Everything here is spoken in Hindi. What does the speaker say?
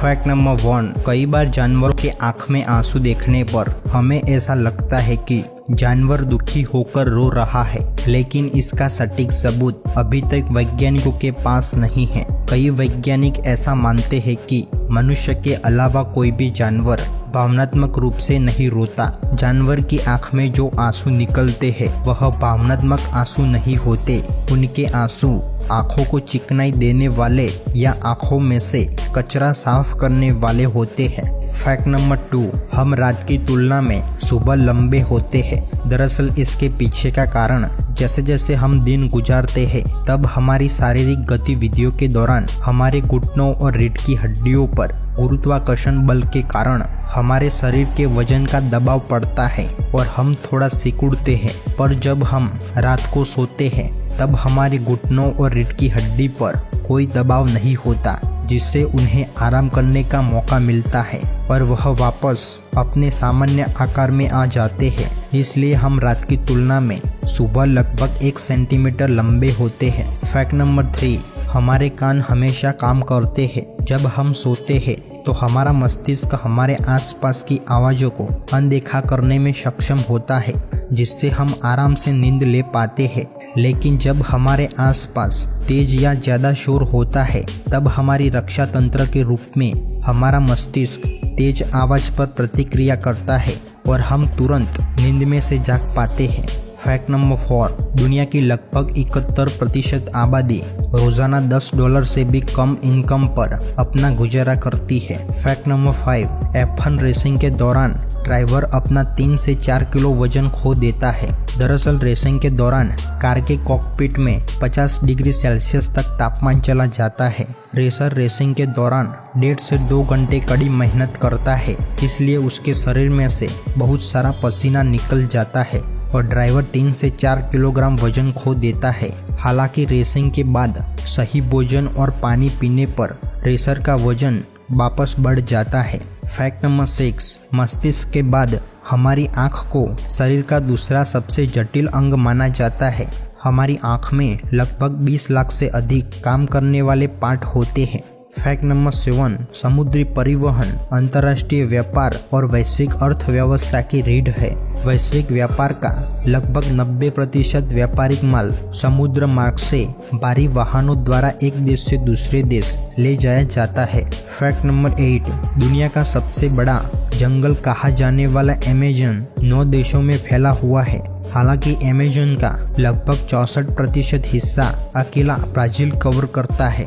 फैक्ट नंबर 1, कई बार जानवरों के आंख में आंसू देखने पर हमें ऐसा लगता है कि जानवर दुखी होकर रो रहा है, लेकिन इसका सटीक सबूत अभी तक वैज्ञानिकों के पास नहीं है। कई वैज्ञानिक ऐसा मानते हैं कि मनुष्य के अलावा कोई भी जानवर भावनात्मक रूप से नहीं रोता। जानवर की आंख में जो आंसू निकलते हैं वह भावनात्मक आंसू नहीं होते। उनके आंसू आंखों को चिकनाई देने वाले या आंखों में से कचरा साफ करने वाले होते हैं। फैक्ट नंबर 2, हम रात की तुलना में सुबह लंबे होते हैं। दरअसल इसके पीछे का कारण, जैसे जैसे हम दिन गुजारते हैं तब हमारी शारीरिक गतिविधियों के दौरान हमारे घुटनों और रीढ़ की हड्डियों पर गुरुत्वाकर्षण बल के कारण हमारे शरीर के वजन का दबाव पड़ता है और हम थोड़ा सिकुड़ते हैं। पर जब हम रात को सोते हैं तब हमारे घुटनों और रीढ़ की हड्डी पर कोई दबाव नहीं होता, जिससे उन्हें आराम करने का मौका मिलता है और वह वापस अपने सामान्य आकार में आ जाते हैं। इसलिए हम रात की तुलना में सुबह लगभग 1 सेंटीमीटर लंबे होते हैं। फैक्ट नंबर 3, हमारे कान हमेशा काम करते हैं। जब हम सोते हैं तो हमारा मस्तिष्क हमारे आसपास की आवाज़ों को अनदेखा करने में सक्षम होता है, जिससे हम आराम से नींद ले पाते हैं। लेकिन जब हमारे आसपास तेज या ज़्यादा शोर होता है तब हमारी रक्षा तंत्र के रूप में हमारा मस्तिष्क तेज आवाज़ पर प्रतिक्रिया करता है और हम तुरंत नींद में से जाग पाते हैं। फैक्ट नंबर 4, दुनिया की लगभग 71% आबादी रोजाना $10 से भी कम इनकम पर अपना गुजारा करती है। फैक्ट नंबर 5, F1 रेसिंग के दौरान ड्राइवर अपना 3 से 4 किलो वजन खो देता है। दरअसल रेसिंग के दौरान कार के कॉकपिट में 50 डिग्री सेल्सियस तक तापमान चला जाता है। रेसर रेसिंग के दौरान 1.5 से 2 घंटे कड़ी मेहनत करता है, इसलिए उसके शरीर में से बहुत सारा पसीना निकल जाता है और ड्राइवर 3 से 4 किलोग्राम वजन खो देता है। हालांकि रेसिंग के बाद सही भोजन और पानी पीने पर रेसर का वजन वापस बढ़ जाता है। फैक्ट नंबर 6, मस्तिष्क के बाद हमारी आँख को शरीर का दूसरा सबसे जटिल अंग माना जाता है। हमारी आँख में लगभग 20 लाख से अधिक काम करने वाले पार्ट होते हैं। फैक्ट नंबर 7, समुद्री परिवहन अंतर्राष्ट्रीय व्यापार और वैश्विक अर्थव्यवस्था की रीढ़ है। वैश्विक व्यापार का लगभग 90% व्यापारिक माल समुद्र मार्ग से भारी वाहनों द्वारा एक देश से दूसरे देश ले जाया जाता है। फैक्ट नंबर 8, दुनिया का सबसे बड़ा जंगल कहा जाने वाला अमेज़न 9 देशों में फैला हुआ है। हालांकि अमेज़न का लगभग 64% हिस्सा अकेला ब्राजील कवर करता है।